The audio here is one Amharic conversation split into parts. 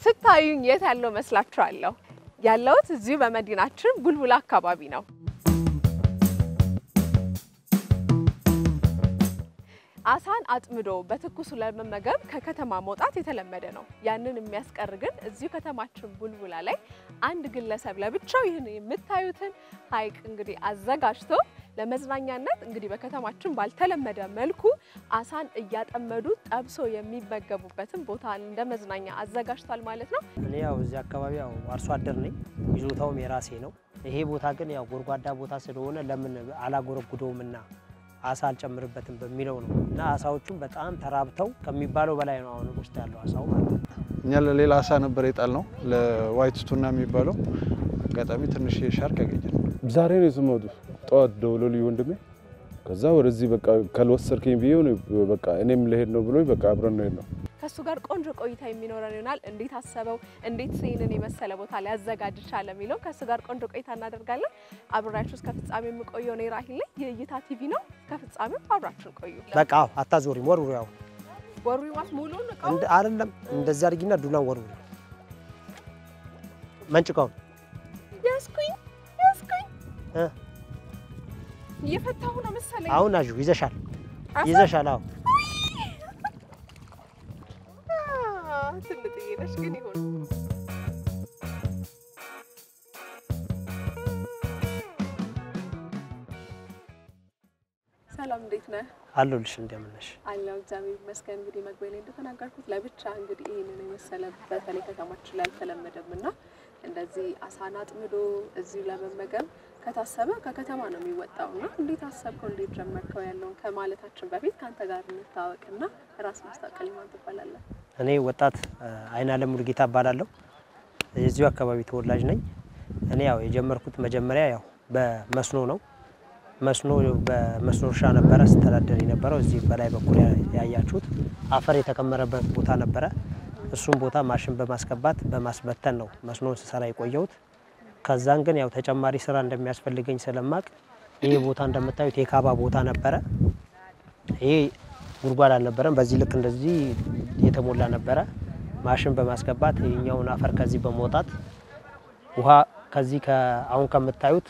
ስታዩኝ የት ያለው መስላችኋለሁ? ያለውት እዚሁ በመዲናችን ቡልቡላ አካባቢ ነው። አሳን አጥምዶ በትኩሱ ለመመገብ ከከተማ መውጣት የተለመደ ነው። ያንን የሚያስቀር ግን እዚሁ ከተማችን ቡልቡላ ላይ አንድ ግለሰብ ለብቻው ይሄን የምታዩትን ሐይቅ እንግዲህ አዘጋጅቶ ለመዝናኛነት እንግዲህ በከተማችን ባልተለመደ መልኩ አሳን እያጠመዱ ጠብሶ የሚመገቡበትን ቦታ እንደ መዝናኛ አዘጋጅቷል ማለት ነው። እኔ ያው እዚህ አካባቢ ያው አርሶ አደር ነኝ። ይዞታውም የራሴ ነው። ይሄ ቦታ ግን ያው ጎርጓዳ ቦታ ስለሆነ ለምን አላጎረጉደውምና አሳ አልጨምርበትም በሚለው ነው እና አሳዎቹም በጣም ተራብተው ከሚባለው በላይ ነው አሁን ውስጥ ያለው አሳው ማለት ነው። እኛ ለሌላ አሳ ነበር የጣልነው ለዋይት ስቱና የሚባለው አጋጣሚ ትንሽ ሻርክ ያገኘን ዛሬ ነው ስሞዱ ጧት ደውሎልኝ ወንድሜ ከዛ ወደዚህ በቃ ካልወሰድከኝ ቢሆን በቃ እኔም ልሄድ ነው ብሎኝ በቃ አብረን ነው የሄድነው። ከሱ ጋር ቆንጆ ቆይታ የሚኖረን ይሆናል። እንዴት አሰበው እንዴት ሰይንን የመሰለ ቦታ ላይ ያዘጋጅ ቻለ የሚለው ከሱ ጋር ቆንጆ ቆይታ እናደርጋለን። አብራችሁ እስከ ፍጻሜው የምቆየው ነው ራሂል ላይ የእይታ ቲቪ ነው። ከፍጻሜው አብራችሁ ቆዩ። በቃ አታዞሪ ወሩሪ ያው ወሩሪ ማለት ሙሉን ነው አይደለም እንደዛ አድርጊና ዱላን ወሩሪ መንጭቀው ያስኩኝ እየፈታሁ ነው መሰለኝ። አሁን አጁ ይዘሻል አዎ ትልጥዬ ነሽ ግን ይሁን። ሰላም እንዴት ነህ? አለሁልሽ እንደምን ነሽ? አለሁ እግዚአብሔር ይመስገን። እንግዲህ መግቢያ ላይ እንደተናገርኩት ለብቻ እንግዲህ ይሄንን የመሰለ በተለይ ከተማችን ላይ አልተለመደምና እንደዚህ አሳን አጥምዶ እዚህ ለመመገብ ከታሰበ ከከተማ ነው የሚወጣውና እንዴት አሰብከው እንዴት ጀመርከው ያለውን ከማለታችን በፊት ካንተ ጋር እንታወቅና ራስ ማስተዋወቅ ማን ትባላለህ? እኔ ወጣት አይናለም ሙሉጌታ እባላለሁ። የዚሁ አካባቢ ተወላጅ ነኝ። እኔ ያው የጀመርኩት መጀመሪያ ያው በመስኖ ነው። በመስኖ እርሻ ነበረ ስተዳደር የነበረው እዚህ በላይ በኩል ያያችሁት አፈር የተከመረበት ቦታ ነበረ። እሱም ቦታ ማሽን በማስገባት በማስበተን ነው መስኖን ስሰራ የቆየሁት። ከዛን ግን ያው ተጨማሪ ስራ እንደሚያስፈልገኝ ስለማቅ ይሄ ቦታ እንደምታዩት የካባ ቦታ ነበረ። ይሄ ጉርጓድ አልነበረም፣ በዚህ ልክ እንደዚህ የተሞላ ነበረ። ማሽን በማስገባት ይሄኛውን አፈር ከዚህ በመውጣት ውሃ ከዚህ አሁን ከምታዩት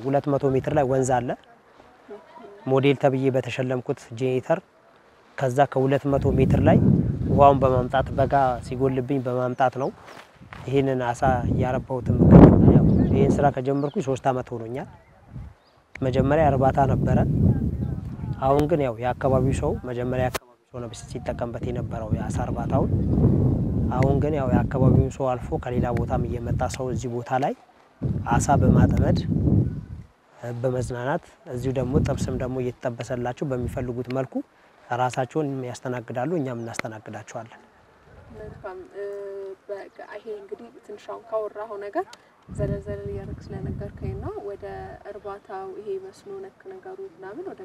200 ሜትር ላይ ወንዝ አለ። ሞዴል ተብዬ በተሸለምኩት ጄኔሬተር ከዛ ከ200 ሜትር ላይ ውሃውን በማምጣት በጋ ሲጎልብኝ በማምጣት ነው ይሄንን አሳ ያረባሁት። ያው ይሄን ስራ ከጀመርኩ 3 አመት ሆኖኛል። መጀመሪያ እርባታ ነበረ። አሁን ግን ያው የአካባቢው ሰው መጀመሪያ አካባቢው ሰው ነው ሲጠቀምበት የነበረው የአሳ እርባታውን። አሁን ግን ያው የአካባቢው ሰው አልፎ ከሌላ ቦታም እየመጣ ሰው እዚህ ቦታ ላይ አሳ በማጥመድ በመዝናናት እዚሁ ደግሞ ጥብስም ደግሞ እየተጠበሰላቸው በሚፈልጉት መልኩ ራሳቸውን ያስተናግዳሉ፣ እኛም እናስተናግዳቸዋለን። መልካም ይሄ እንግዲህ ትንሽ አሁን ካወራኸው ነገር ዘለል ያረክ ስለነገርከኝና ወደ እርባታው ይሄ መስኖ ነክ ነገሩ ምናምን ወደ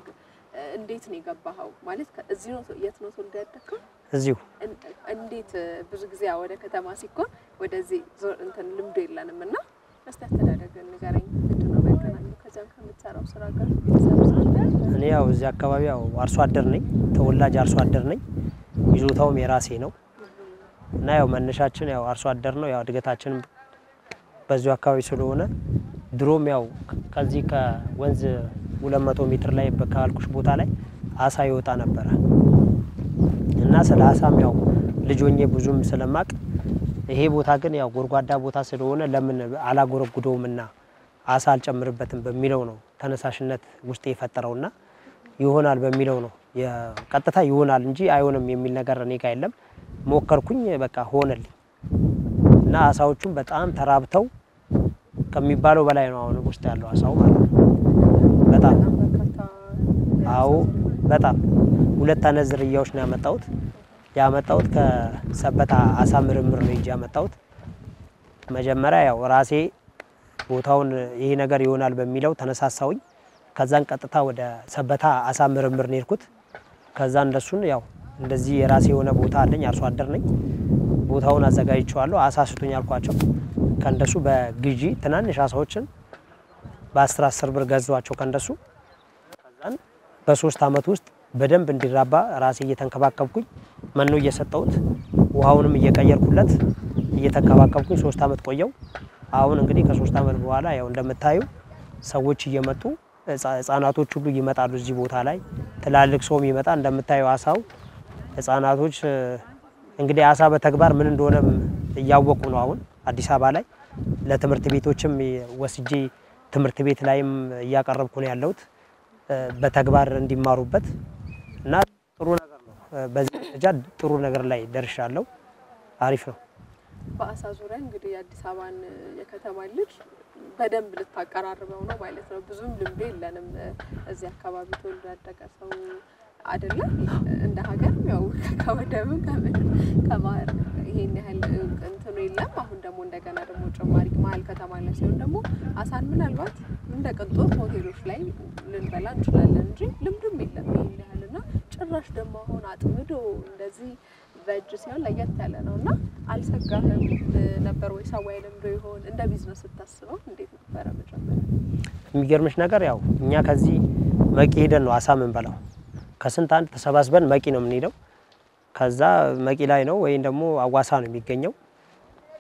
እንዴት ነው የገባኸው? ማለት እዚሁ ነው የት ነው ተወልደህ ያደግከው? እዚሁ። እንዴት ብዙ ጊዜ ወደ ከተማ ሲኮን ወደዚህ እንትን ልምዱ የለንምና እስቲ አስተዳደግን ንገረኝ። ምንድነው ባይገናኙ ከዛም ከምትሰራው ስራ ጋር እኔ ያው እዚህ አካባቢ ያው አርሶ አደር ነኝ፣ ተወላጅ አርሶ አደር ነኝ። ይዞታውም የራሴ ነው እና ያው መነሻችን ያው አርሶ አደር ነው። ያው እድገታችንም በዚሁ አካባቢ ስለሆነ ድሮም ያው ከዚህ ከወንዝ 200 ሜትር ላይ በካልኩሽ ቦታ ላይ አሳ ይወጣ ነበር እና ስለ አሳም ያው ልጆኜ ብዙም ስለማቅ ይሄ ቦታ ግን ያው ጎርጓዳ ቦታ ስለሆነ ለምን አላጎረጉደውምና አሳ አልጨምርበትም በሚለው ነው ተነሳሽነት ውስጥ የፈጠረውና ይሆናል በሚለው ነው የቀጥታ ይሆናል እንጂ አይሆንም የሚል ነገር እኔ ጋር የለም። ሞከርኩኝ በቃ ሆነልኝ እና አሳዎቹም በጣም ተራብተው ከሚባለው በላይ ነው አሁን ውስጥ ያለው አሳው ማለት ነው። በጣም አው በጣም ሁለት አይነት ዝርያዎች ነው ያመጣሁት ከሰበታ አሳ ምርምር ነው ያመጣሁት። መጀመሪያ ያው ራሴ ቦታውን ይሄ ነገር ይሆናል በሚለው ተነሳሳውኝ። ከዛን ቀጥታ ወደ ሰበታ አሳ ምርምር ነው የሄድኩት። ከዛ እንደሱን ያው እንደዚህ የራሴ የሆነ ቦታ አለኝ፣ አርሶ አደር ነኝ። ቦታውን አዘጋጅቻለሁ። አሳ ስጡኝ አልኳቸው። ከእንደሱ በግዢ ትናንሽ አሳዎችን በ10 ብር ገዛዋቸው ከእንደሱ። ከዛን በ3 አመት ውስጥ በደንብ እንዲራባ ራሴ እየተንከባከብኩኝ መኖ እየሰጠሁት ውሃውንም እየቀየርኩለት እየተከባከብኩኝ 3 አመት ቆየው። አሁን እንግዲህ ከ3 አመት በኋላ ያው እንደምታዩ ሰዎች እየመጡ ህፃናቶች ሁሉ ይመጣሉ እዚህ ቦታ ላይ ትላልቅ ሰውም ይመጣ እንደምታዩ አሳው ህፃናቶች እንግዲህ አሳ በተግባር ምን እንደሆነ እያወቁ ነው። አሁን አዲስ አበባ ላይ ለትምህርት ቤቶችም ወስጄ ትምህርት ቤት ላይም እያቀረብኩ ነው ያለሁት በተግባር እንዲማሩበት እና ጥሩ ነገር ነው። በዚህ ደረጃ ጥሩ ነገር ላይ ደርሻለሁ። አሪፍ ነው። በአሳ ዙሪያ እንግዲህ አዲስ አበባን የከተማ ልጅ በደንብ ልታቀራርበው ነው ማለት ነው። ብዙም ልምድ የለንም እዚህ አካባቢ ተወልዶ ያደገ ሰው አይደለም። እንደ ሀገር ያው ከወደብ ከባህር ይሄን ያህል እንትኑ የለም። አሁን ደግሞ እንደገና ደግሞ ጭማሪ መሀል ከተማ ላይ ሲሆን ደግሞ አሳን ምናልባት እንደ ቅንጦት ሆቴሎች ላይ ልንበላ እንችላለን እንጂ ልምድም የለም ይሄን ያህልና ጭራሽ ደግሞ አሁን አጥምዶ እንደዚህ በእጅ ሲሆን ለየት ያለ ነውና አልሰጋህም ነበር ወይ? ሰው አይለምዶ ይሆን? እንደ ቢዝነስ ስታስበው እንዴት ነበር መጀመሪያ? የሚገርምሽ ነገር ያው እኛ ከዚህ መቂ ሄደን ነው አሳ ምንበላው። ከስንት አንድ ተሰባስበን መቂ ነው የምንሄደው። ከዛ መቂ ላይ ነው ወይም ደግሞ አዋሳ ነው የሚገኘው።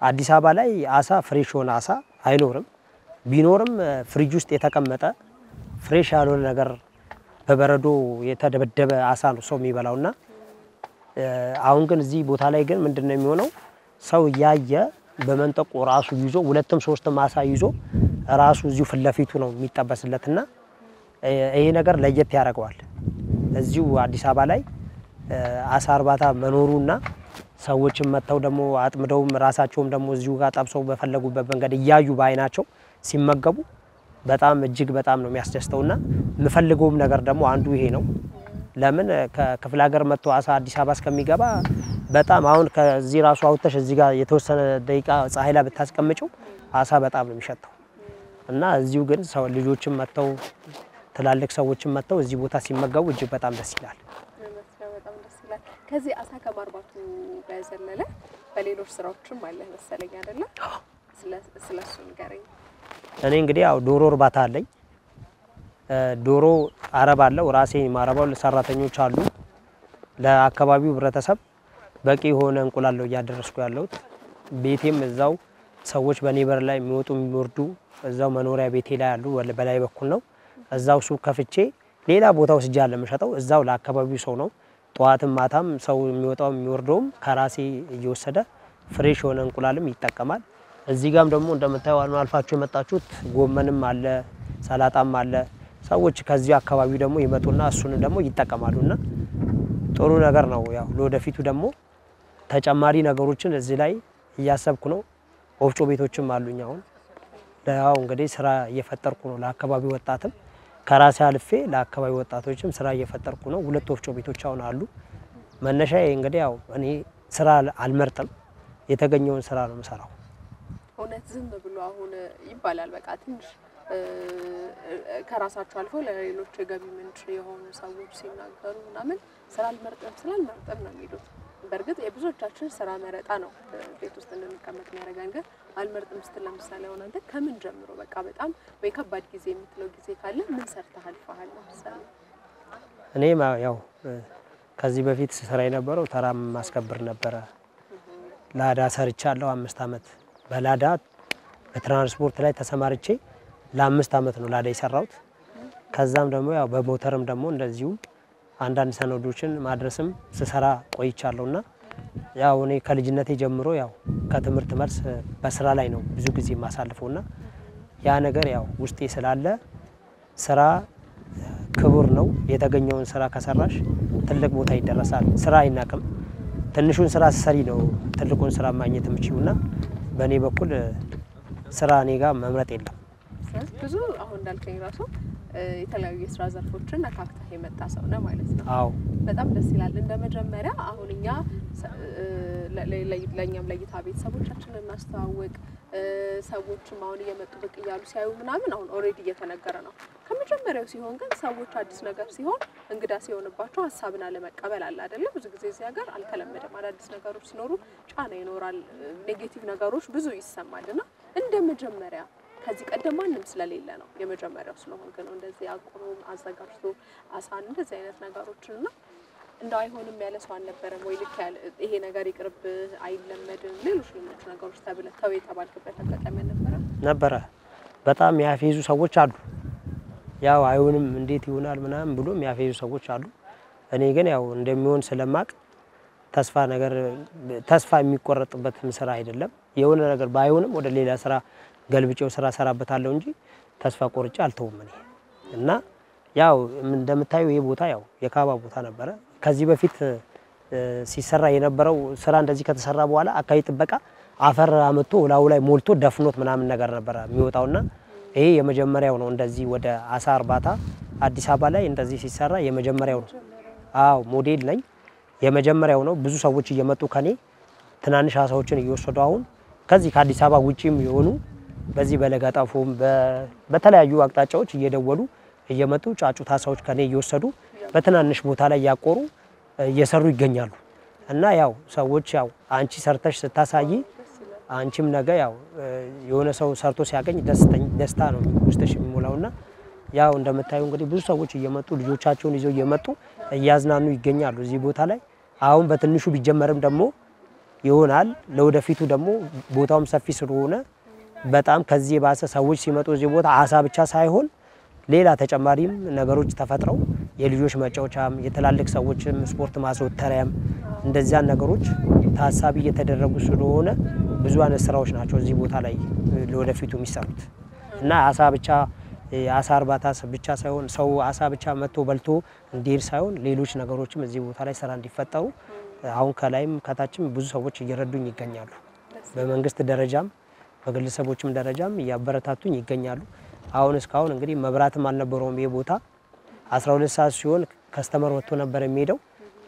አዲስ አበባ ላይ አሳ ፍሬሽ ሆነ አሳ አይኖርም። ቢኖርም ፍሪጅ ውስጥ የተቀመጠ ፍሬሽ ያልሆነ ነገር በበረዶ የተደበደበ አሳ ነው ሰው የሚበላውና አሁን ግን እዚህ ቦታ ላይ ግን ምንድነው የሚሆነው? ሰው ያየ በመንጠቆ ራሱ ይዞ ሁለትም ሶስትም አሳ ይዞ ራሱ እዚሁ ፍለፊቱ ነው የሚጠበስለትና ይሄ ነገር ለየት ያደርገዋል። እዚሁ አዲስ አበባ ላይ አሳ እርባታ መኖሩና ሰዎችም መተው ደግሞ አጥምደውም ራሳቸውም ደግሞ እዚሁ ጋር ጠብሰው በፈለጉበት መንገድ እያዩ ባይናቸው ሲመገቡ በጣም እጅግ በጣም ነው የሚያስደስተውና የምፈልገውም ነገር ደግሞ አንዱ ይሄ ነው። ለምን ከክፍለ ሀገር መጥቶ አሳ አዲስ አበባ እስከሚገባ በጣም አሁን ከዚህ ራሱ አውጥተሽ እዚህ ጋር የተወሰነ ደቂቃ ፀሐይ ላይ ብታስቀምጪው አሳ በጣም ነው የሚሸተው እና እዚሁ ግን ሰው ልጆችም መጥተው ትላልቅ ሰዎችም መጥተው እዚህ ቦታ ሲመገቡ እጅግ በጣም ደስ ይላል። በጣም ደስ ይላል። ከዚህ አሳ ከማርባቱ በዘለለ በሌሎች ስራዎችም አለ መሰለኝ አይደለ? ስለሱ ንገረኝ። እኔ እንግዲህ ያው ዶሮ እርባታ አለኝ። ዶሮ አረባለሁ ራሴ ማረባው ለሰራተኞች አሉ። ለአካባቢው ህብረተሰብ በቂ ሆነ እንቁላል ነው እያደረስኩ ያለሁት። ቤቴም እዛው ሰዎች በኔበር ላይ የሚወጡ የሚወርዱ እዛው መኖሪያ ቤቴ ላይ አሉ። በላይ በኩል ነው። እዛው ሱቅ ከፍቼ ሌላ ቦታ ወስጄ አለ መሸጠው እዛው ለአካባቢው ሰው ነው። ጧትም ማታም ሰው የሚወጣው የሚወርደውም ከራሴ እየወሰደ ፍሬሽ ሆነ እንቁላልም ይጠቀማል። እዚህ ጋርም ደግሞ እንደምታዩ አልፋችሁ የመጣችሁት ጎመንም አለ ሰላጣም አለ። ሰዎች ከዚህ አካባቢ ደግሞ ይመጡና እሱን ደግሞ ይጠቀማሉና ጥሩ ነገር ነው። ያው ለወደፊቱ ደግሞ ተጨማሪ ነገሮችን እዚህ ላይ እያሰብኩ ነው። ወፍጮ ቤቶችም አሉኝ አሁን ያው እንግዲህ ስራ እየፈጠርኩ ነው። ለአካባቢው ወጣትም ከራሴ አልፌ ለአካባቢው ወጣቶችም ስራ እየፈጠርኩ ነው። 2 ወፍጮ ቤቶች አሁን አሉ። መነሻዬ እንግዲህ ያው እኔ ስራ አልመርጥም የተገኘውን ስራ ነው የምሰራው። እውነት ዝም ብሎ አሁን ይባላል በቃ ትንሽ ከራሳቸው አልፎ ለሌሎች የገቢ ምንጭ የሆኑ ሰዎች ሲናገሩ ምናምን ስራ አልመርጥም ነው የሚሉት። በእርግጥ የብዙዎቻችን ስራ መረጣ ነው ቤት ውስጥ እንድንቀመጥ የሚያደርገን። ግን አልመርጥም ስትል ለምሳሌ አሁን አንተ ከምን ጀምሮ በቃ በጣም ወይ ከባድ ጊዜ የምትለው ጊዜ ካለ ምን ሰርተህ አልፈሃል? ለምሳሌ እኔ ያው ከዚህ በፊት ስራ የነበረው ተራም ማስከበር ነበረ። ላዳ ሰርቻለሁ 5 አመት በላዳ በትራንስፖርት ላይ ተሰማርቼ ለ5 አመት ነው ላዳ የሰራሁት። ከዛም ደግሞ ያው በሞተርም ደግሞ እንደዚሁ አንዳንድ ሰነዶችን ማድረስም ስሰራ ቆይቻለሁና ያው እኔ ከልጅነቴ ጀምሮ ያው ከትምህርት መልስ በስራ ላይ ነው ብዙ ጊዜ ማሳልፈውና ያ ነገር ያው ውስጤ ስላለ ስራ ክቡር ነው። የተገኘውን ስራ ከሰራሽ ትልቅ ቦታ ይደረሳል። ስራ አይናቅም። ትንሹን ስራ ሰሪ ነው ትልቁን ስራ ማግኘት የምችውና በእኔ በኩል ስራ እኔ ጋር መምረጥ የለም። ብዙ አሁን እንዳልከኝ ራሱ የተለያዩ የስራ ዘርፎችን አካክተህ የመጣ ሰው ነው ማለት ነው። አዎ በጣም ደስ ይላል። እንደመጀመሪያ አሁን እኛ ለኛም ለይታ ቤተሰቦቻችንን እናስተዋውቅ ሰዎችም አሁን እየመጡ ብቅ እያሉ ሲያዩ ምናምን አሁን ኦሬዲ እየተነገረ ነው። ከመጀመሪያው ሲሆን ግን ሰዎች አዲስ ነገር ሲሆን እንግዳ ሲሆንባቸው ሀሳብና ለመቀበል አለ አይደለ? ብዙ ጊዜ እዚህ ሀገር አልተለመደም። አዳዲስ ነገሮች ሲኖሩ ጫና ይኖራል፣ ኔጌቲቭ ነገሮች ብዙ ይሰማልና እንደመጀመሪያ ከዚህ ቀደም ማንም ስለሌለ ነው የመጀመሪያው ስለሆነ ነው እንደዚህ አቁሮ አዘጋጅቶ አሳን እንደዚህ አይነት ነገሮችንና እንደው አይሆንም ያለ ሰው አልነበረም ወይ? ልክ ያለ ይሄ ነገር ይቅርብ አይለመድም ሌሎች ነገሮች ተው የተባልክበት አጋጣሚ ነበረ? በጣም ያፌዙ ሰዎች አሉ። ያው አይሆንም እንዴት ይሆናል ምናምን ብሎ የሚያፌዙ ሰዎች አሉ። እኔ ግን ያው እንደሚሆን ስለማቅ ተስፋ የሚቆረጥበት ስራ አይደለም። የሆነ ነገር ባይሆንም ወደ ሌላ ስራ ገልብጬው ስራ ሰራበታለሁ እንጂ ተስፋ ቆርጬ አልተውም እኔ። እና ያው እንደምታዩ ይሄ ቦታ ያው የካባ ቦታ ነበረ። ከዚህ በፊት ሲሰራ የነበረው ስራ እንደዚህ ከተሰራ በኋላ አካባቢ ጥበቃ አፈር አመጥቶ ላዩ ላይ ሞልቶ ደፍኖት ምናምን ነገር ነበረ የሚወጣውና ይሄ የመጀመሪያው ነው። እንደዚህ ወደ አሳ እርባታ አዲስ አበባ ላይ እንደዚህ ሲሰራ የመጀመሪያው ነው። አዎ ሞዴል ነኝ። የመጀመሪያው ነው። ብዙ ሰዎች እየመጡ ከኔ ትናንሽ አሳዎችን እየወሰዱ አሁን ከዚህ ከአዲስ አበባ ውጪም የሆኑ በዚህ በለጋጣፎም በተለያዩ አቅጣጫዎች እየደወሉ እየመጡ ጫጩት አሳዎች ከኔ እየወሰዱ በትናንሽ ቦታ ላይ ያቆሩ እየሰሩ ይገኛሉ። እና ያው ሰዎች ያው አንቺ ሰርተሽ ስታሳይ አንቺም ነገ ያው የሆነ ሰው ሰርቶ ሲያገኝ ደስታ ነው ውስጥሽ የሚሞላውና ያው እንደምታዩ እንግዲህ ብዙ ሰዎች እየመጡ ልጆቻቸውን ይዘው እየመጡ እያዝናኑ ይገኛሉ እዚህ ቦታ ላይ። አሁን በትንሹ ቢጀመርም ደግሞ ይሆናል ለወደፊቱ ደግሞ ቦታውም ሰፊ ስለሆነ በጣም ከዚህ ባሰ ሰዎች ሲመጡ እዚህ ቦታ አሳ ብቻ ሳይሆን ሌላ ተጨማሪም ነገሮች ተፈጥረው የልጆች መጫወቻም የትላልቅ ሰዎችም ስፖርት ማዘውተሪያም እንደዚያ ነገሮች ታሳቢ እየተደረጉ ስለሆነ ብዙ አይነት ስራዎች ናቸው እዚህ ቦታ ላይ ለወደፊቱ የሚሰሩት። እና አሳ ብቻ አሳ እርባታ ብቻ ሳይሆን ሰው አሳ ብቻ መጥቶ በልቶ እንዲሄድ ሳይሆን ሌሎች ነገሮችም እዚህ ቦታ ላይ ስራ እንዲፈጠሩ አሁን ከላይም ከታችም ብዙ ሰዎች እየረዱኝ ይገኛሉ። በመንግስት ደረጃም በግለሰቦችም ደረጃም እያበረታቱኝ ይገኛሉ። አሁን እስካሁን እንግዲህ መብራትም አልነበረውም ይሄ ቦታ 12 ሰዓት ሲሆን ከስተመር ወጥቶ ነበር የሚሄደው።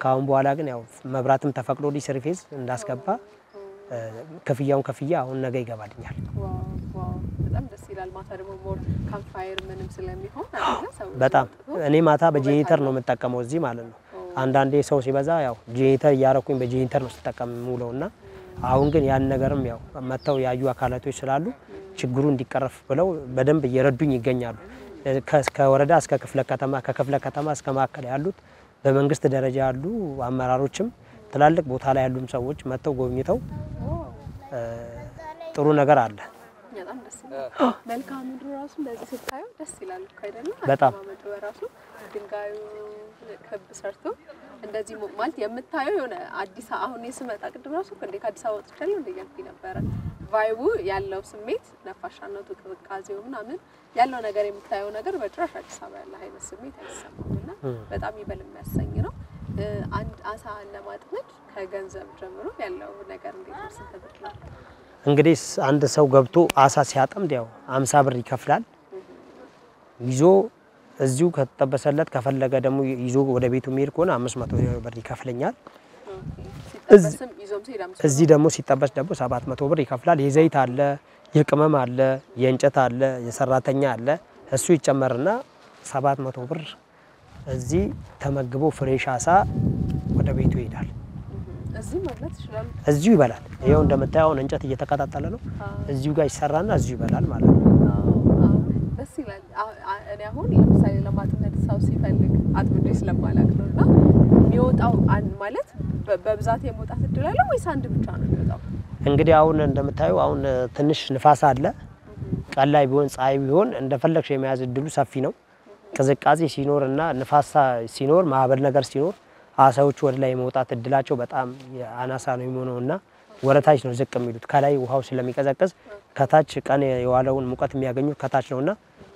ካሁን በኋላ ግን ያው መብራትም ተፈቅዶልኝ ሰርቪስ እንዳስገባ ክፍያውን ከፍያ አሁን ነገ ይገባልኛል። ዋው በጣም ደስ ይላል። ማታ ደግሞ ሞር ካምፕፋየር ምንም ስለሚሆን አይደል ሰው በጣም እኔ ማታ በጄኔተር ነው የምጠቀመው እዚህ ማለት ነው። አንዳንዴ ሰው ሲበዛ ያው ጄኔተር ያረኩኝ በጄኔተር ነው ተጠቀም ሙሉውና አሁን ግን ያን ነገርም ያው መተው ያዩ አካላቶች ስላሉ ችግሩ እንዲቀረፍ ብለው በደንብ እየረዱኝ ይገኛሉ። ከወረዳ እስከ ክፍለ ከተማ ከክፍለ ከተማ እስከ ማከለ ያሉት በመንግስት ደረጃ ያሉ አመራሮችም ትላልቅ ቦታ ላይ ያሉም ሰዎች መተው ጎብኝተው ጥሩ ነገር አለ። በጣም ደስ ይላል። መልካም ምድሩ ራሱ እንደዚህ ስታዩ ደስ ይላል እኮ አይደለም? በጣም ምድሩ ራሱ ድንጋዩ ክብ ሰርቶ እንደዚህ ማለት የምታየው የሆነ አዲስ አሁን የስመጣ ቅድም ራሱ እንደ ከአዲስ አበባ ወጥቻለሁ እንደያልኩኝ ነበረ። ቫይቡ ያለው ስሜት ነፋሻነቱ ቅዝቃዜው ምናምን ያለው ነገር የምታየው ነገር በጭራሽ አዲስ አበባ ያለ አይነት ስሜት አይሰማምና በጣም ይበል የሚያሰኝ ነው። አንድ አሳ ለማጥመድ ከገንዘብ ጀምሮ ያለው ነገር እንዴት ነው? ስንት ብር ነው? እንግዲህ አንድ ሰው ገብቶ አሳ ሲያጠምድ ያው 50 ብር ይከፍላል። ይዞ እዚሁ ከተጠበሰለት ከፈለገ ደግሞ ይዞ ወደ ቤቱ የሚሄድ ከሆነ 500 ብር ይከፍለኛል። እዚህ ደግሞ ሲጠበስ ደግሞ 700 ብር ይከፍላል። የዘይት አለ፣ የቅመም አለ፣ የእንጨት አለ፣ የሰራተኛ አለ። እሱ ይጨመርና 700 ብር እዚህ ተመግቦ ፍሬሽ አሳ ወደ ቤቱ ይሄዳል። እዚህ ማለት ይችላል። እዚሁ ይበላል። ይሄው እንደምታየው እንጨት እየተከታተለ ነው። እዚሁ ጋር ይሰራና እዚሁ ይበላል ማለት ነው። ደስ ይላል። እኔ አሁን ለምሳሌ ለማጥመድ ሰው ሲፈልግ አጥምዴ ስለማላቅ ነውና የሚወጣው ማለት በብዛት የመውጣት እድል አለ ወይስ አንድ ብቻ ነው የሚወጣው? እንግዲህ አሁን እንደምታየው አሁን ትንሽ ንፋስ አለ። ቀን ላይ ቢሆን ፀሐይ ቢሆን እንደፈለግሽ የመያዝ እድሉ ሰፊ ነው። ቅዝቃዜ ሲኖርና ንፋስ ሲኖር ማዕበል ነገር ሲኖር አሳዎቹ ወደ ላይ የመውጣት እድላቸው በጣም አናሳ ነው የሚሆነውና ወረታች ነው ዝቅ የሚሉት። ከላይ ውሃው ስለሚቀዘቅዝ ከታች ቀን የዋለውን ሙቀት የሚያገኙት ከታች ነውና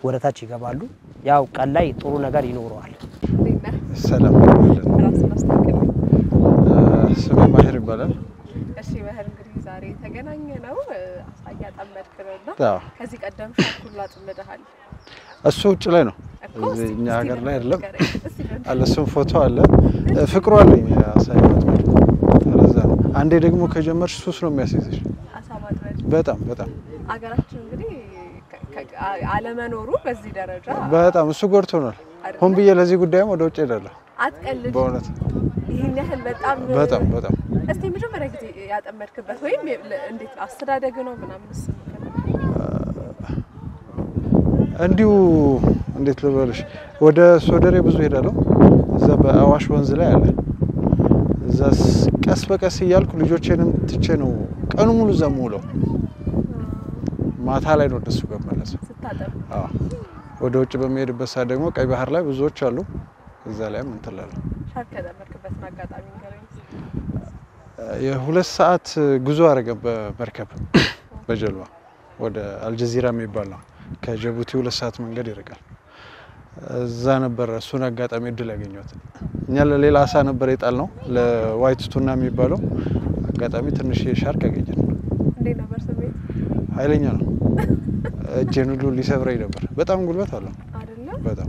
ወረታች ይገባሉ። ያው ቀን ላይ ጥሩ ነገር ይኖረዋል። ሰላም ስሜ ማህር ይባላል። እሺ ማህር እንግዲህ ዛሬ ተገናኘ ነው አሳ እያጠመድክ ነውና ከዚህ ቀደም ሻኩላ አጥምደሃል? እሱ ውጭ ላይ ነው እኛ ሀገር ላይ አይደለም አለ። እሱም ፎቶ አለ ፍቅሩ አለኝ አሳ ማጥመድ። ስለዛ አንዴ ደግሞ ከጀመርሽ ሱስ ነው የሚያስይዝሽ አሳ ማጥመድ። በጣም በጣም አገራችን እንግዲህ አለመኖሩ በዚህ ደረጃ በጣም እሱ ጎድቶናል። ሆን ብዬ ለዚህ ጉዳይም ወደ ውጭ ሄዳለሁ። አትቀልድ በእውነት ይሄን ያህል በጣም በጣም በጣም እስቲ መጀመሪያ ጊዜ ያጠመድክበት ወይም እንዴት አስተዳደግ ነው ምናምንስ? እንዲሁ እንዴት ልበልሽ ወደ ሶደሬ ብዙ ሄዳለሁ። እዛ በአዋሽ ወንዝ ላይ አለ እዛስ ቀስ በቀስ እያልኩ ልጆቼንም ትቼ ነው ቀኑ ሙሉ ዘሙለው ማታ ላይ ነው ደስ ገመለሰ ስታጠብ ወደ ውጭ በሚሄድበት ሰዓት ደግሞ ቀይ ባህር ላይ ብዙዎች አሉ እዛ ላይ ምን ተላለ ሻርክ ተመርከበት አጋጣሚ ንገረኝ የ2 ሰዓት ጉዞ አረገ በመርከብ በጀልባ ወደ አልጀዚራ የሚባል ነው ከጅቡቲ 2 ሰዓት መንገድ ይርቃል እዛ ነበር እሱን አጋጣሚ እድል ያገኘሁት እኛ ለሌላ አሳ ነበር የጣል ነው ለዋይት ቱና የሚባለው አጋጣሚ ትንሽ ሻርክ ያገኘን እንዴ ነበር ስሜት ኃይለኛ ነው እጄን ሁሉ ሊሰብረኝ ነበር በጣም ጉልበት አለው አይደለ በጣም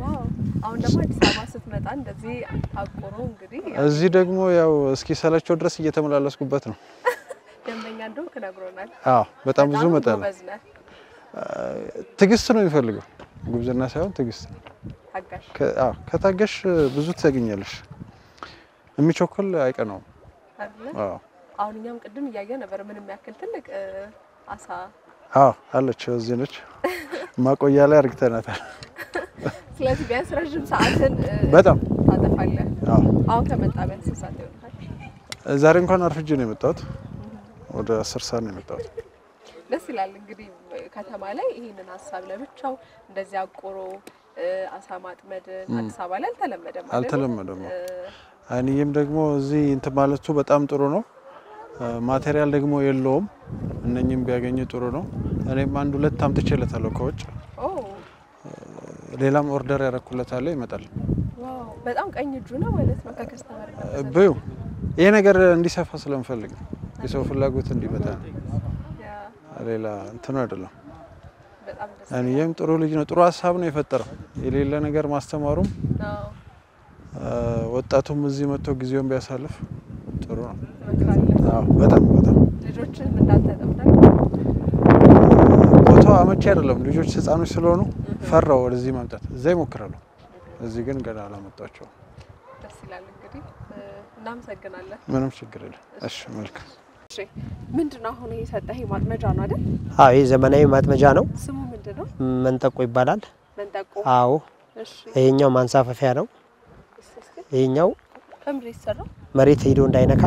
ዋው አሁን ደግሞ አዲስ አበባ ስትመጣ እንደዚህ ታቆሮ እንግዲህ እዚህ ደግሞ ያው እስኪ ሰለቸው ድረስ እየተመላለስኩበት ነው ደንበኛ እንደሆንክ ነግሮናል በጣም ብዙ መጣለ ትግስት ነው የሚፈልገው ጉብዝና ሳይሆን ትግስት ነው ታጋሽ ከታገሽ ብዙ ትገኛለሽ የሚቾክል አይቀነው አይደል አሁን እኛም ቅድም እያየ ነበር ምንም ያክል ትልቅ አሳ አለች እዚህ ነች ማቆያ ላይ አርግተናታል ስለዚህ ቢያንስ ረጅም ሰዓትን በጣም ታጠፋለህ አሁን ከመጣ ቢያንስ ሰዓት ይሆናል ዛሬ እንኳን አርፍጄ ነው የመጣሁት ወደ 10 ሰዓት ነው የመጣሁት ደስ ይላል እንግዲህ ከተማ ላይ ይሄንን ሐሳብ ለብቻው እንደዚህ አቆሮ አሳ ማጥመድ አዲስ አበባ ላይ አልተለመደም አይንም ደግሞ እዚህ እንት ማለቱ በጣም ጥሩ ነው ማቴሪያል ደግሞ የለውም እነኚህም ቢያገኙ ጥሩ ነው እኔም አንድ ሁለት አምጥቼለታለሁ ከውጭ ሌላም ኦርደር ያረኩለታል ይመጣል ዋው በጣም ቀኝ እጁ ነው ማለት ነው ከከስተመር በዩ ይሄ ነገር እንዲሰፋ ስለምፈልግ የሰው ፍላጎት እንዲመጣ ሌላ እንትን አይደለም በጣም ደስ እኔም ጥሩ ልጅ ነው ጥሩ ሐሳብ ነው የፈጠረው የሌለ ነገር ማስተማሩም ወጣቱም እዚህ መጥቶ ጊዜውን ቢያሳልፍ ጥሩ ነው በጣም ልጆችን እንዳልተጠምዳል ቦታው አመቺ አይደለም ልጆች ህፃኖች ስለሆኑ ፈራው ወደዚህ ማምጣት እዛ ይሞክራሉ እዚህ ግን ገና አላመጣቸው ደስ ይላል እንግዲህ እናመሰግናለን ምንም ችግር የለም እሺ መልካም እሺ ምንድነው አሁን የሰጠህ ማጥመጃ ነው አይደል ይሄ ዘመናዊ ማጥመጃ ነው ስሙ ምንድነው መንጠቆ ይባላል መንጠቆ እሺ ይሄኛው ማንሳፈፊያ ነው ይሄኛው ከምሪ ይሰራው መሬት ሄዶ እንዳይነካ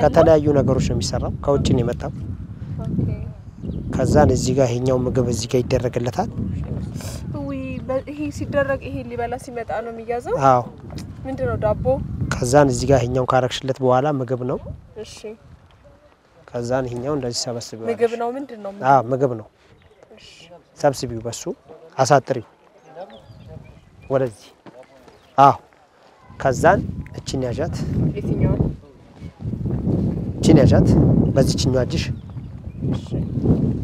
ከተለያዩ ነገሮች ነው የሚሰራው ከውጭ ነው የመጣው ኦኬ ከዛን እዚህ ጋር ይሄኛው ምግብ እዚህ ጋር ይደረግለታል ይሄ ሲደረግ ይሄ ሊበላ ሲመጣ ነው የሚያዘው ምንድነው ዳቦ ከዛን እዚህ ጋር ይሄኛው ካረክሽለት በኋላ ምግብ ነው እሺ ከዛን ይሄኛው እንደዚህ ሰበስቢው ምግብ ነው ምንድነው ምግብ ነው እሺ ሰብስቢው በሱ አሳጥሪው ወደዚህ ከዛን እቺን ያጃት የትኛው እቺን ያጃት በዚህኛው አጅሽ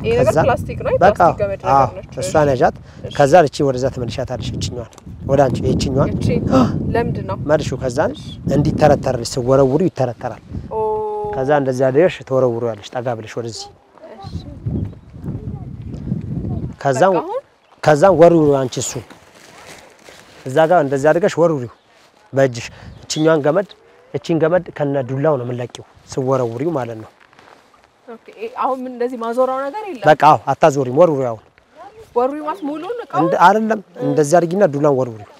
ይሄ ነገር ፕላስቲክ ነው ፕላስቲክ ገመድ ነገር ነው እሷን ያጃት ከዛን እቺ ወደዛ ተመልሻታለሽ እቺኛው ወደ አንቺ እቺኛው ለምንድን ነው መልሹ ከዛን እንዲተረተርልሽ ሲወረውሩ ይተረተራል ከዛ እንደዛ አደረሽ ተወረውሩ ያለሽ ጠጋ ብለሽ ወደዚህ ከዛን ወርውሩ አንቺ እሱ እዛ ጋር እንደዛ አድርገሽ ወርውሪው በእጅሽ እቺኛዋን ገመድ እቺን ገመድ ከነ ዱላው ነው የምንለቂው ሲወረውሪው ማለት ነው ኦኬ አሁን ምን እንደዚህ ማዞራው ነገር የለም በቃ አታዞሪም ወርውሪው አሁን ወርውሪው ማለት ሙሉን ነው አይደለም እንደዛ አድርጊና ዱላን ወርውሪው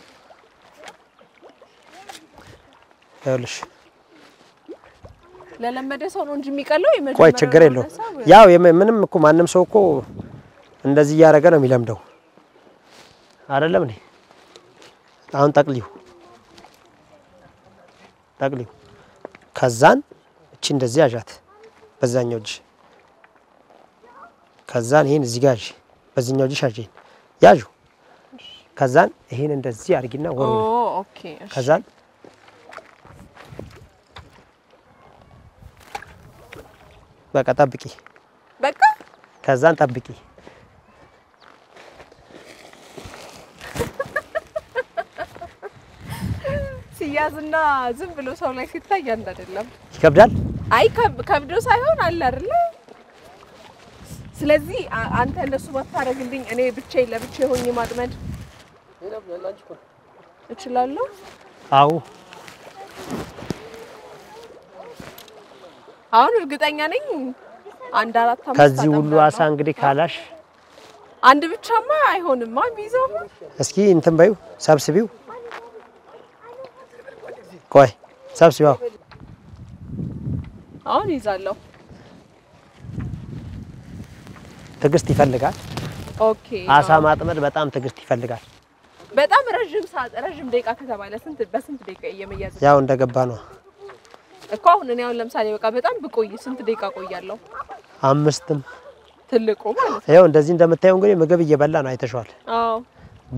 ያለሽ ለለመደ ሰው ነው እንጂ የሚቀለው የመጀመሪያ ቆይ ችግር የለው ያው ምንም እኮ ማንንም ሰው እኮ እንደዚህ ያረጋ ነው የሚለምደው አይደለም እኔ አሁን ጠቅሊው ከዛን እቺ እንደዚህ ያዣት በዛኛው እጅ ከዛን ይሄን እዚህ ጋር በዚህኛው እጅ ያዥ ያዡ ከዛን ይሄን እንደዚህ አርጊና ወሩ ኦኬ ከዛን በቃ ጠብቂ በቃ ከዛን ጠብቂ ሲያዝና ዝም ብሎ ሰው ላይ ሲታይ አንድ አይደለም ይከብዳል አይ ከብዶ ሳይሆን አለ አይደል ስለዚህ አንተ እንደሱ ማታረግልኝ እኔ ብቻዬ ለብቻዬ ሆኜ ማጥመድ እችላለሁ አዎ አሁን እርግጠኛ ነኝ አንድ አራት አምስት ከዚህ ሁሉ አሳ እንግዲህ ካላሽ አንድ ብቻማ አይሆንማ ቢዘው እስኪ እንትን በዩ ሰብስቢው ቆይ ሰብስቢው አሁን ይዛለሁ ትግስት ይፈልጋል ኦኬ አሳ ማጥመድ በጣም ትግስት ይፈልጋል በጣም ረጅም ሰዓት ረጅም ደቂቃ ከተባለ በስንት ደቂቃ እየመያዝ ያው እንደገባ ነው እኮ አሁን እኔ አሁን ለምሳሌ በቃ በጣም ብቆይ ስንት ደቂቃ ቆያለሁ 5 ትልቁ ማለት ያው እንደዚህ እንደምታየው እንግዲህ ምግብ እየበላ ነው አይተሽዋል አዎ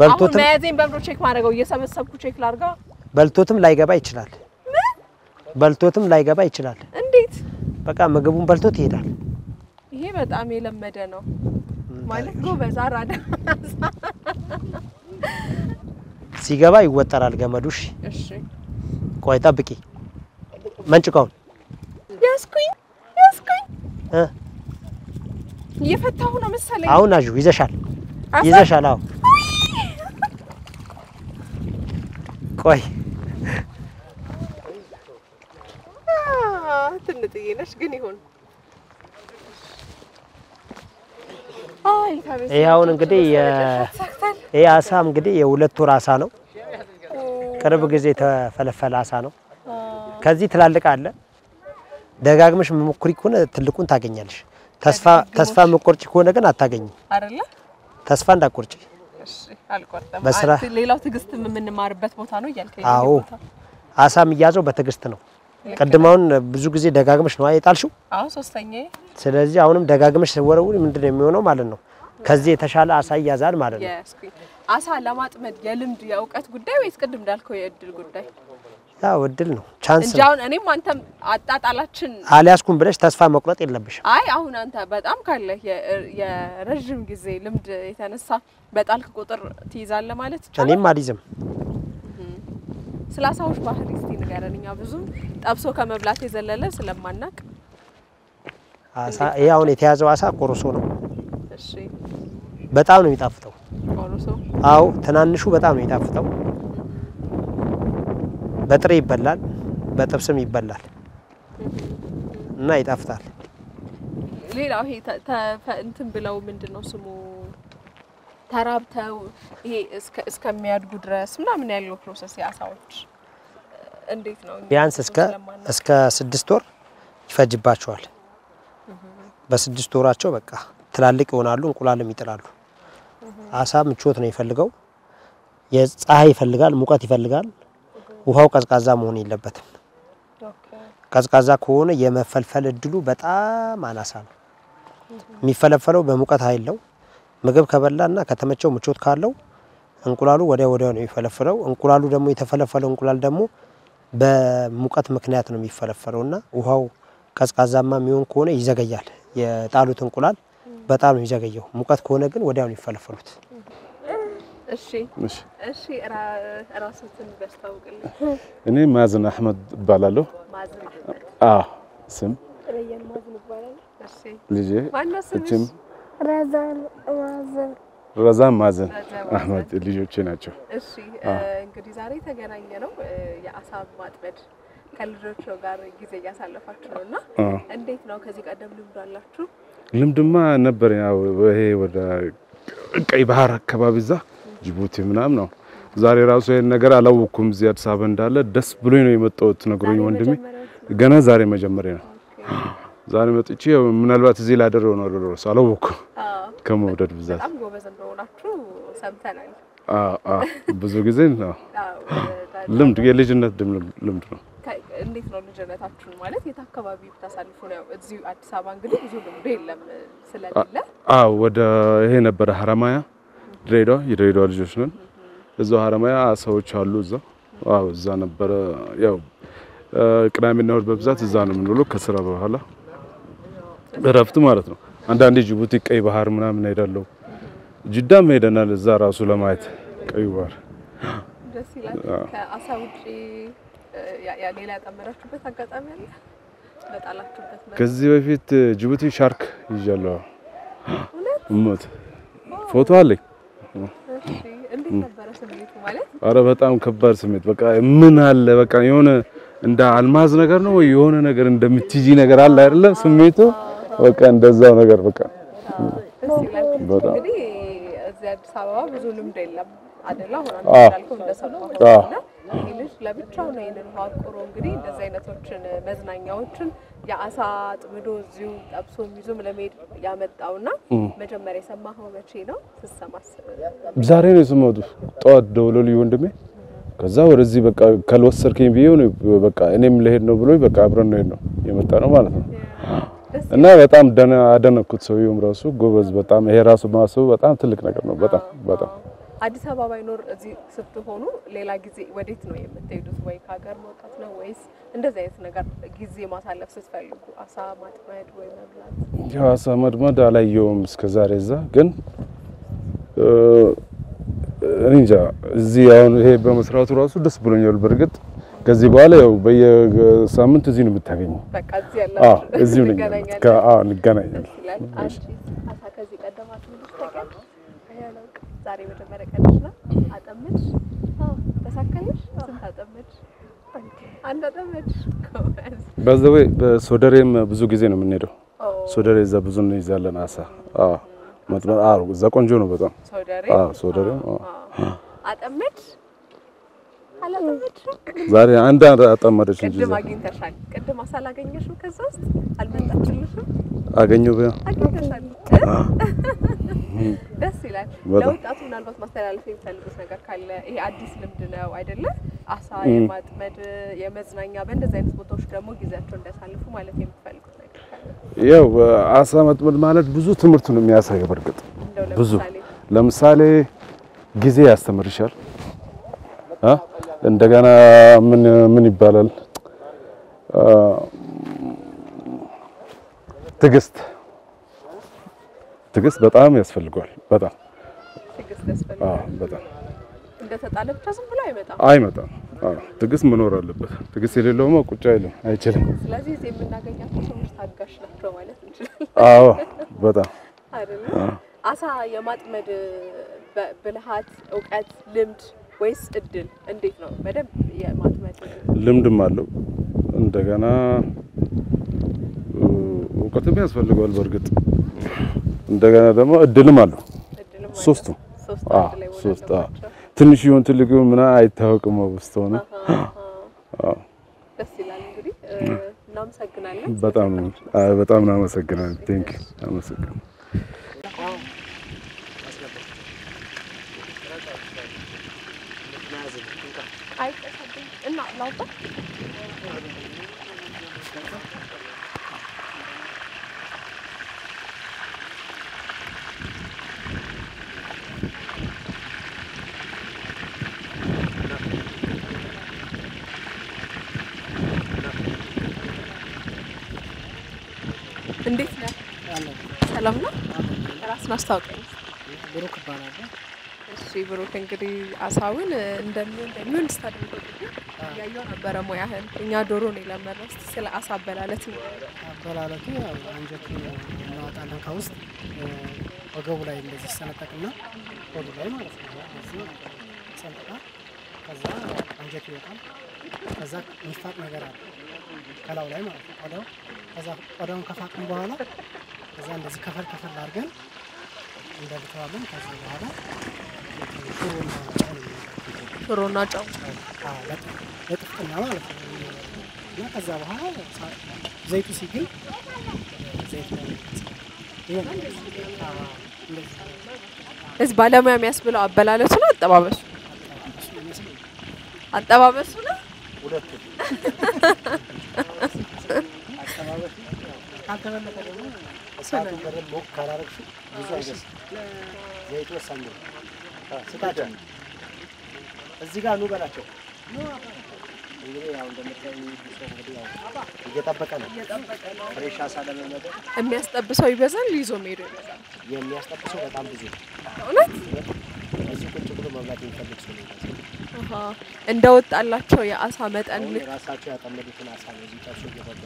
በልቶትም መያዜን በምሮ ቼክ ማድረገው እየሰበሰብኩ ቼክ ላርጋ በልቶትም ላይገባ ይችላል በልቶትም ላይገባ ይችላል እንዴት በቃ ምግቡን በልቶት ይሄዳል ይሄ በጣም የለመደ ነው ማለት ጎበዝ አራዳ ሲገባ ይወጠራል ገመዱሽ እሺ ቆይ ጠብቂ መንጭቃውን ያስኩኝ እየፈታሁ ነው መሰለኝ አሁን አጁ ይዘሻል አዎ ቆይ ትንጥዬ ነሽ ግን ይሁን ይሄ አሁን እንግዲህ ይሄ አሳ እንግዲህ የሁለት ወር አሳ ነው ቅርብ ጊዜ ተፈለፈለ አሳ ነው ከዚህ ትላልቅ አለ ደጋግመሽ መሞክሪ ከሆነ ትልቁን ታገኛለሽ ተስፋ መቆርጭ ከሆነ ግን አታገኝ አይደለ ተስፋ እንዳቆርጭ እሺ አልቆርጠም በስራ ሌላው ትግስት የምንማርበት ቦታ ነው እያልከኝ አዎ አሳም ይያዘው በትግስት ነው ቀድማውን ብዙ ጊዜ ደጋግመሽ ነው አይጣልሽው አዎ ሶስተኛዬ ስለዚህ አሁንም ደጋግመሽ ወረውሪ ምንድነው የሚሆነው ማለት ነው ከዚህ የተሻለ አሳ ይያዛል ማለት ነው አሳ ለማጥመድ የልምድ የእውቀት ጉዳይ ወይስ ቅድም እንዳልከው የእድል ጉዳይ ያው እድል ነው ቻንስ ነው እንጃውን እኔም አንተም አጣጣላችን አልያዝኩም ብለሽ ተስፋ መቁረጥ የለብሽም አይ አሁን አንተ በጣም ካለ የረጅም ጊዜ ልምድ የተነሳ በጣልክ ቁጥር ትይዛለህ ማለት ይቻላል እኔም አልይዝም ስላሳውሽ ባህሪ እስቲ ንገረንኛ ብዙ ጠብሶ ከመብላት የዘለለ ስለማናቅ አሳ ያውን የተያዘው አሳ ቆርሶ ነው እሺ በጣም ነው የሚጣፍጠው ቆርሶ አው ተናንሹ በጣም ነው የሚጣፍጠው በጥሬ ይበላል በጥብስም ይበላል እና ይጣፍጣል ሌላው ይሄ እንትን ብለው ምንድነው ስሙ ተራብተው ይሄ እስከሚያድጉ ድረስ ምናምን ያለው ፕሮሰስ ያሳዎች እንዴት ነው ቢያንስ እስከ 6 ወር ይፈጅባቸዋል በ6 ወራቸው በቃ ትላልቅ ይሆናሉ እንቁላልም ይጥላሉ አሳ ምቾት ነው ይፈልገው የፀሐይ ይፈልጋል ሙቀት ይፈልጋል ውሃው ቀዝቃዛ መሆን የለበትም ቀዝቃዛ ከሆነ የመፈልፈል እድሉ በጣም አናሳ ነው የሚፈለፈለው በሙቀት ኃይል ነው ምግብ ከበላና ከተመቸው ምቾት ካለው እንቁላሉ ወዲያው ነው የሚፈለፈለው እንቁላሉ ደግሞ የተፈለፈለው እንቁላል ደግሞ በሙቀት ምክንያት ነው የሚፈለፈለውና ውሃው ቀዝቃዛማ የሚሆን ከሆነ ይዘገያል የጣሉት እንቁላል በጣም ይዘገየው ሙቀት ከሆነ ግን ወዲያው ነው የሚፈለፈሉት እሺ ራስህን በስተውቅልኝ እኔ ማዝን አህመድ እባላለሁ ስም ረያን ማዝን እባላለሁ እሺ ልጄ እቺም ረዛን ማዘን አህመድ ልጆቼ ናቸው እሺ እንግዲህ ዛሬ ተገናኘ ነው የአሳ ማጥመድ ከልጆቹ ጋር ጊዜ ያሳለፋችሁ ነውና እንዴት ነው ከዚህ ቀደም ልምዱ አላችሁ ልምድማ ነበር ያው ይሄ ወደ ቀይ ባህር አካባቢ ዛ ጅቡቲ ምናምን ነው ዛሬ ራሱ ይሄን ነገር አላወኩም እዚህ አዲስ አበባ እንዳለ ደስ ብሎኝ ነው የመጣሁት ነግሮኝ ወንድሜ ገና ዛሬ መጀመሪያ ነው ዛሬ መጥቼ ምናልባት እዚህ ላደረው ነው ለሮስ አላወኩም ከመውደድ ብዛት በጣም ጎበዝ እንደሆናችሁ ሰምተናል ብዙ ጊዜ ነው ልምድ የልጅነት ልምድ ነው እንዴት ነው ልጅነታችሁ ማለት የት አካባቢ ብታሳልፉ ነው እዚህ አዲስ አበባ እንግዲህ ብዙ ልምድ የለም ስለሌለ ወደ ይሄ ነበር ሐረማያ ድሬዳዋ ልጆች ነን እዛው ሐረማያ ሰዎች አሉ እዛ ነበር ያው ቅዳሜና እሁድ በብዛት እዛ ነው የምንውለው ከስራ በኋላ እረፍት ማለት ነው አንዳንዴ ጅቡቲ ቀይ ባህር ምናምን ሄዳለሁ ጅዳም ሄደናል እዛ ራሱ ለማየት ቀይ ባህር ደስ ይላል ከአሳ ውጪ ሌላ ያጠመራችሁበት አጋጣሚ አለ በጣላችሁበት ከዚህ በፊት ጅቡቲ ሻርክ ይዣለሁ ሞት ፎቶ አለኝ እሺ እንዴት ነበር ስሜቱ ማለት አረ በጣም ከባድ ስሜት በቃ ምን አለ በቃ የሆነ እንደ አልማዝ ነገር ነው የሆነ ነገር እንደምትጂ ነገር አለ አይደለ ስሜቱ በቃ እንደዛው ነገር በቃ ደስ ይላል እንግዲህ እዚህ አዲስ አበባ ብዙ ልምድ የለም አይደለ አሁን እንዳልከው እንደሰማሁና ይልሽ ለብቻው ነው ይሄንን አቁሮ እንግዲህ እንደዚህ አይነቶችን መዝናኛዎችን የአሳ አጥምዶ እዚሁ ጠብሶ ይዞም ለመሄድ ያመጣውና መጀመሪያ የሰማኸው መቼ ነው ተሰማስ ዛሬ ነው የሰማሁት ጧት ደውሎልኝ ወንድሜ ከዛ ወደዚህ በቃ ካልወሰድከኝ ቢሆን በቃ እኔም ልሄድ ነው ብሎኝ በቃ አብረን ነው የመጣ ነው ማለት ነው እና በጣም አደነኩት ሰውየውም ራሱ ጎበዝ በጣም ይሄ ራሱ ማሰቡ በጣም ትልቅ ነገር ነው በጣም አዲስ አበባ ባይኖር እዚህ ስትሆኑ ሌላ ጊዜ ወዴት ነው የምትሄዱት ወይ ካገር መውጣት ነው ወይስ እንደዚህ አይነት ነገር ጊዜ ማሳለፍ ስትፈልጉ አሳ ማጥመድ ወይ መብላት ያው አሳ ማጥመድ አላየውም እስከዛሬ እዛ ግን እንጃ እዚህ አሁን ይሄ በመስራቱ ራሱ ደስ ብሎኛል በርግጥ ከዚህ በኋላ ያው በየሳምንት እዚህ ነው የምታገኘው በቃ እዚህ ያላችሁ እዚሁ ነኝ እንገናኛለን አንቺ አሳ ከዚህ ቀደማት ምንድነው ዛሬ መጀመሪያ ቀንሽ ነው አጠመድሽ ተሳከለሽ ስንት አጠመድሽ አንድ አጠመድሽ በዛው በሶደሬም ብዙ ጊዜ ነው የምንሄደው ሶደሬ እዛ ብዙ ነው ይዛለን አሳ ማጥመድ እዛ ቆንጆ ነው በጣም ሶደሬ አጠመድሽ አላጠመድሽ ዛሬ አንድ አጠመደች እንጂ ቅድም አግኝተሻል ቅድም አሳ አላገኘሽም ከዛ ውስጥ አልመጣችልሽም አገኘው አግኝተሻል ደስ ይላል ለወጣቱ ምናልባት ማስተላለፍ የሚፈልጉት ነገር ካለ ይሄ አዲስ ልምድ ነው አይደለ አሳ የማጥመድ የመዝናኛ በእንደዚህ አይነት ቦታዎች ደግሞ ጊዜያቸው እንዲያሳልፉ ማለት የሚፈልጉት ነገር ካለ ያው አሳ ማጥመድ ማለት ብዙ ትምህርት ነው የሚያሳየው በርግጥ ብዙ ለምሳሌ ጊዜ ያስተምርሻል እንደገና ምን ይባላል ትግስት በጣም ያስፈልጋል በጣም ትግስት ያስፈልጋል በጣም እንደተጣለ ብቻ ዝም ብሎ አይመጣም ትግስት መኖር አለበት ትግስት የሌለውማ ቁጭ አይልም አይችልም ስለዚህ እዚህ የምናገኛቸው ሰዎች ታጋሽ ናቸው ማለት እንችላለን በጣም አይደል አሳ የማጥመድ ብልሃት ዕውቀት ልምድ ወይስ እድል እንዴት ነው በደንብ የማጥመድ ልምድም አለው እንደገና ዕውቀትም ያስፈልጋል በርግጥ እንደገና ደግሞ እድልም አለው ሶስቱ ትንሽ ይሁን ትልቅ ይሁን ምና አይታወቅም ውስጥ ሆነ ደስ ይላል እንግዲህ እናመሰግናለን በጣም እናመሰግናለን ቴንክ ዩ አመሰግናለሁ እና ላውጣ እንዴት ነህ ሰላም ነው ራስን አስተዋውቀኝ ብሩክ ይባላል እሺ ብሩክ እንግዲህ አሳውን እንደምን ስታደርገው ያየው ነበር ሙያህን እኛ ዶሮ ነው ለመረስ ስለ አሳ አበላለት ነው አበላለቱ አንጀት እናወጣለን ከውስጥ ወገቡ ላይ እንደዚህ ሰነጠቅና ወገቡ ላይ ማለት ነው እዚህ ሰንጠቃ ከዛ አንጀት ይወጣል ከዛ ሚፋቅ ነገር አለ ከላው ላይ ማለት ነው ከዛ ቆዳውን ከፋቅን በኋላ ከዛ እንደዚህ ከፈል አድርገን እንደልተዋለን ከዛ በኋላ ሽሮና ጫው ለጥፍጥና ማለት ነው እና ከዛ በኋላ ዘይቱ ሲገኝ ዘይት እዚህ ባለሙያ የሚያስብለው አበላለቱ ነው አጠባበሱ ነው ሁለቱ ካልተበለጠ ደግሞ እሳቱን በደንብ ሞቅ ካላረግሽ ብዙ አይደርስም ዘይቱ ወሳኝ ነው ስታቸው እዚህ ጋር ነው በላቸው እንግዲህ ያው እንደምታዩ ሰው እንግዲህ ያው እየጠበቀ ነው ፍሬሽ አሳ ለመመገብ የሚያስጠብሰው ይበዛል ይዞ ሄዶ ይበዛል የሚያስጠብሰው በጣም ብዙ እውነት እዚህ ቁጭ ብሎ መብላት የሚፈልግ ሰው ነው እንደወጣላቸው የአሳ መጠን ራሳቸው ያጠመዱትን አሳ ነው እዚህ ጠብሶ እየበሉ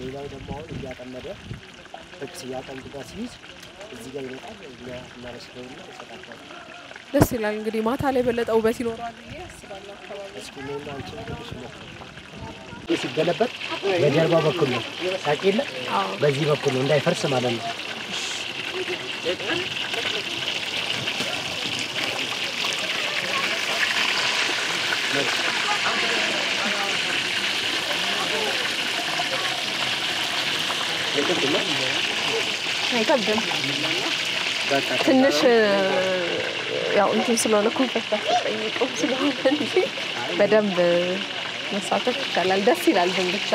ሌላው ደግሞ አሁን እያጠመደ ጥብስ እያጠመደ ሲይዝ እዚህ ጋር ይመጣል እኛ እናረስደውና ተሰጣጣው ደስ ይላል እንግዲህ ማታ ላይ በለጠ ውበት ይኖራል ብዬ አስባለሁ አካባቢ እስኪ ነው አንቺ ልጅ ነው ሲገለበጥ በጀርባ በኩል ነው ታቂለ በዚህ በኩል ነው እንዳይፈርስ ማለት ነው አይከብድም ትንሽ ያው እንትን ስለሆነ ኮንፈርት ተጠይቀው ስለሆነ እንጂ በደንብ መሳተፍ ይቻላል። ደስ ይላል። ግን ብቻ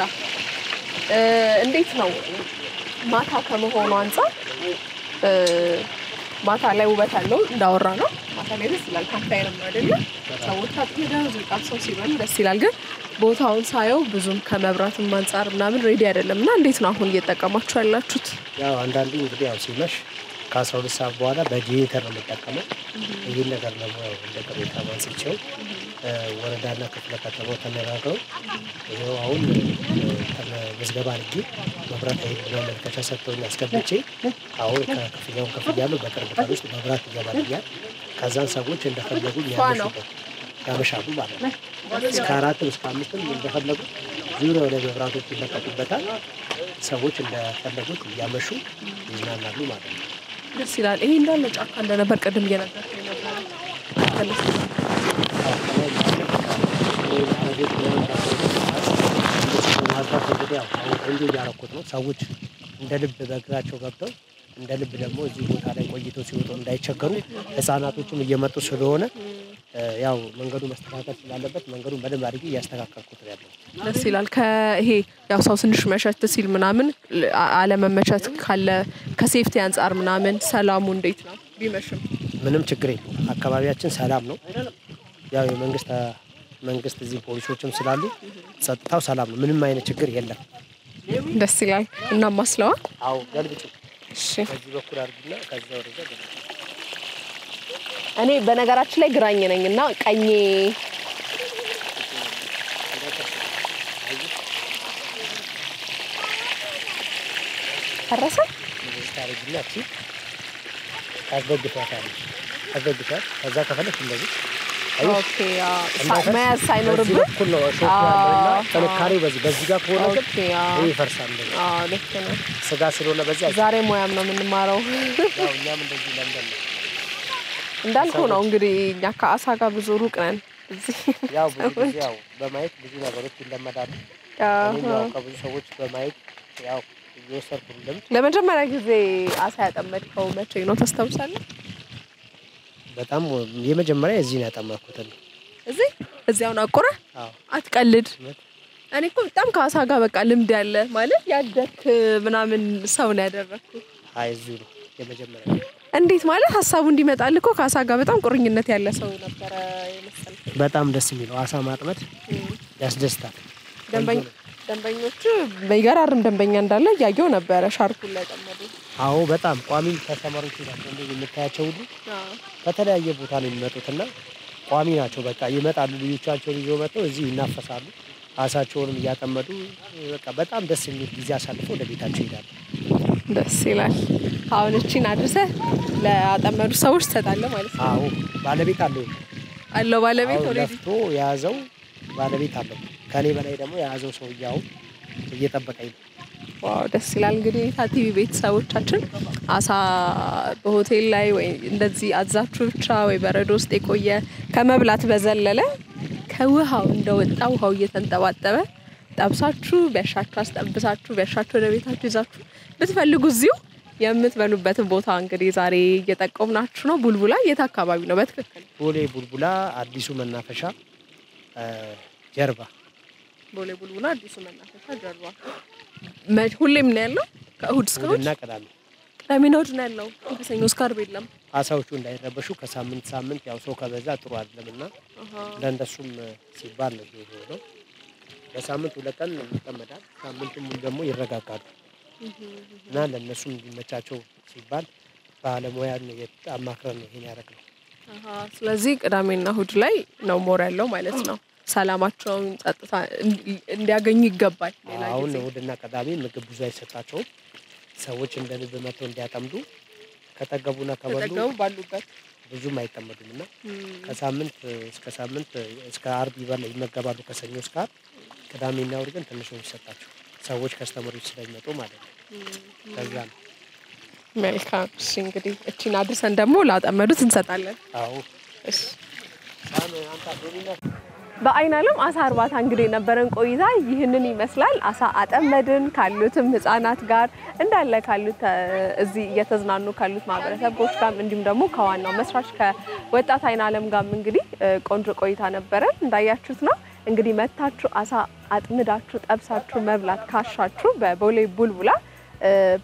እንዴት ነው ማታ ከመሆኑ አንፃር ማታ ላይ ውበት አለው እንዳወራ ነው። ማታ ላይ ደስ ይላል። ካምፓየር ነው አይደለ? ሰዎች አጥተው ዝቃብ ሰው ሲበሉ ደስ ይላል። ግን ቦታውን ሳየው ብዙም ከመብራትም አንፃር ምናምን ሬዲ አይደለምና እንዴት ነው አሁን እየተጠቀማችሁ ያላችሁት? ያው አንዳንዴ እንግዲህ ያው ሲመሽ ከ12 ሰዓት በኋላ በጄኔሬተር ነው የምጠቀመው። ይህን ነገር ደግሞ ያው እንደ ቅሬታ ማንስቸው ወረዳና ክፍለ ከተማው ተነጋግረው ይኸው አሁን ምዝገባ አድርጌ መብራት ኃይል ማመልከቻ ሰጥተውኝ አስገብቼ አሁን ከክፍያውን ከፍያለሁ። በቅርብ ቀን ውስጥ መብራት ይገባልኛል። ከዛን ሰዎች እንደፈለጉ ያመሻሉ ማለት ነው። እስከ 4 እስከ 5 እንደፈለጉ ዙሪያው ላይ መብራቶች ይለቀቁበታል። ሰዎች እንደፈለጉት እያመሹ ይዝናናሉ ማለት ነው። ደስ ይላል። ይሄ እንዳለ ጫካ እንደነበር ቅድም እየነገርኩኝ ነበር። ሰዎች እንደ ልብ በእግራቸው ገብተው እንደ ልብ ደግሞ እዚህ ቦታ ላይ ቆይተው ሲወጡ እንዳይቸገሩ ህፃናቶችም እየመጡ ስለሆነ ያው መንገዱ መስተካከል ስላለበት መንገዱን በደንብ አድርጌ እያስተካከልኩት ያለው ደስ ይላል። ከይሄ ያው ሰው ትንሽ መሸት ሲል ምናምን አለመመቸት ካለ ከሴፍቲ አንፃር ምናምን ሰላሙ እንዴት ነው? ቢመሽም ምንም ችግር የለውም። አካባቢያችን ሰላም ነው። ያው መንግስት እዚህ ፖሊሶችም ስላሉ ጸጥታው ሰላም ነው። ምንም አይነት ችግር የለም። ደስ ይላል። እና ማስለዋ አው ገልብጭ እሺ፣ ከዚህ በኩል አድርግና ከዛ ወደዛ ገልብጭ። እኔ በነገራችን ላይ ግራኝ ነኝና ቀኜ ፈረሰ ታሪግና እቺ አስገብቷል። ከዛ ከፈለክ እንደዚህ ኦኬ መያዝ ሳይኖርብህ በኩል ነው ሾክ ያለውና ተለካሪው በዚህ ጋር ከሆነ ኦኬ ይፈርሳል። ልክ ነው። ስጋ ስለሆነ በዚህ ዛሬ ሙያም ነው የምንማረው። ያው እኛም እንደዚህ ለምደን እንዳልኩ ነው እንግዲህ እኛ ከአሳ ጋር ብዙ ሩቅ ነን። እዚህ ያው ብዙ ያው በማየት ብዙ ነገሮች ይለመዳሉ። ያው ከብዙ ሰዎች በማየት ያው እየወሰድኩ ልምድ። ለመጀመሪያ ጊዜ አሳ ያጠመድከው መቼ ነው ታስታውሳለህ? በጣም የመጀመሪያ እዚህ ነው ያጠመድኩት። እዚያውን አቆረ? አዎ። አትቀልድ። እኔ እኮ በጣም ከአሳ ጋር በቃ ልምድ ያለ ማለት ያደክ ምናምን ሰው ነው ያደረኩት። አይ እዚሁ ነው የመጀመሪያ። እንዴት ማለት ሀሳቡ እንዲመጣልህ እኮ ከአሳ ጋር በጣም ቁርኝነት ያለ ሰው ነበረ የመሰልከኝ። በጣም ደስ የሚለው አሳ ማጥመድ ያስደስታል። ደንበኞቹ በይገራርም ደንበኛ እንዳለ ያየው ነበረ ሻርኩን ላይ ጠመዱ። አዎ በጣም ቋሚ ከስተመሮች ናቸው እንደዚህ የምታያቸው ሁሉ ከተለያየ ቦታ ነው የሚመጡትና ቋሚ ናቸው። በቃ ይመጣሉ፣ ልጆቻቸውን ይዘው መጥተው እዚህ ይናፈሳሉ። አሳቸውንም እያጠመዱ በቃ በጣም ደስ የሚል ጊዜ አሳልፈው ወደ ቤታቸው ይሄዳሉ። ደስ ይላል። አሁን እቺን አድርሰህ ለአጠመዱ ሰዎች ትሰጣለህ ማለት ነው? አዎ ባለቤት አለው። ባለቤት ኦሬዲ ለፍቶ የያዘው ባለቤት አለው። ከኔ በላይ ደግሞ የያዘው ሰውዬው እየጠበቀኝ ነው። ዋው ደስ ይላል። እንግዲህ ታቲቪ ቤተሰቦቻችን አሳ በሆቴል ላይ ወይ እንደዚህ አዛችሁ ብቻ ወይ በረዶ ውስጥ የቆየ ከመብላት በዘለለ ከውሃው እንደወጣ ውሃው እየተንጠባጠበ ጠብሳችሁ ቢያሻችሁ አስጠብሳችሁ ቢያሻችሁ ወደ ቤታችሁ ይዛችሁ ብትፈልጉ እዚሁ የምትበሉበትን ቦታ እንግዲህ ዛሬ እየጠቆምናችሁ ነው። ቡልቡላ የት አካባቢ ነው በትክክል? ቦሌ ቡልቡላ አዲሱ መናፈሻ ጀርባ። ቦሌ ቡልቡላ አዲሱ መናፈሻ ጀርባ። ሁሌም ነው ያለው? ከእሁድ እስከ እሁድ? ቅዳሜና እሁድ ነው ያለው። ከሰኞ እስከ ዓርብ የለም። አሳዎቹ እንዳይረበሹ ከሳምንት ሳምንት ያው ሰው ከበዛ ጥሩ አይደለምና ለእንደሱም ሲባል ነው የሚሆነው። በሳምንት 2 ቀን ይጠመዳል። ሳምንቱም ደግሞ ይረጋጋሉ እና ለእነሱም እንዲመቻቸው ሲባል ባለሙያን አማክረን ነው ይሄን ያደረግነው። ስለዚህ ቅዳሜና እሁድ ላይ ነው ሞር ያለው ማለት ነው። ሰላማቸውን ጸጥታ እንዲያገኙ ይገባል። አሁን እሁድና ቅዳሜ ምግብ ብዙ አይሰጣቸውም። ሰዎች እንደ ልብ መጥተው እንዲያጠምዱ ከጠገቡና ከበሉ ባሉበት ብዙም አይጠመዱምና ከሳምንት እስከ ሳምንት እስከ ዓርብ ይመገባሉ። ከሰኞ እስከ ዓርብ። ቅዳሜና እሁድ ግን ትንሽ ነው የሚሰጣቸው ሰዎች ከስተመሮች ስለሚመጡ ማለት ነው። ከዛ ነው። መልካም። እሺ እንግዲህ እቺን አድርሰን ደግሞ ላጠመዱት እንሰጣለን። አዎ እሺ። በአይናለም አሳ እርባታ እንግዲህ ነበረን ቆይታ ይህንን ይመስላል። አሳ አጠመድን ካሉትም ህፃናት ጋር እንዳለ ካሉት እዚህ እየተዝናኑ ካሉት ማህበረሰቦች ጋር እንዲሁም ደግሞ ከዋናው መስራች ከወጣት አይናለም ጋር እንግዲህ ቆንጆ ቆይታ ነበረን። እንዳያችሁት ነው እንግዲህ መታችሁ አሳ አጥምዳችሁ ጠብሳችሁ መብላት ካሻችሁ በቦሌ ቡልቡላ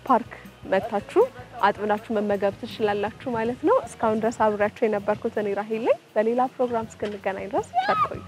ፓርክ መታችሁ አጥምዳችሁ መመገብ ትችላላችሁ ማለት ነው። እስካሁን ድረስ አብራችሁ የነበርኩት እኔ ራሄል ነኝ። በሌላ ፕሮግራም እስክንገናኝ ድረስ ቸር ቆዩ።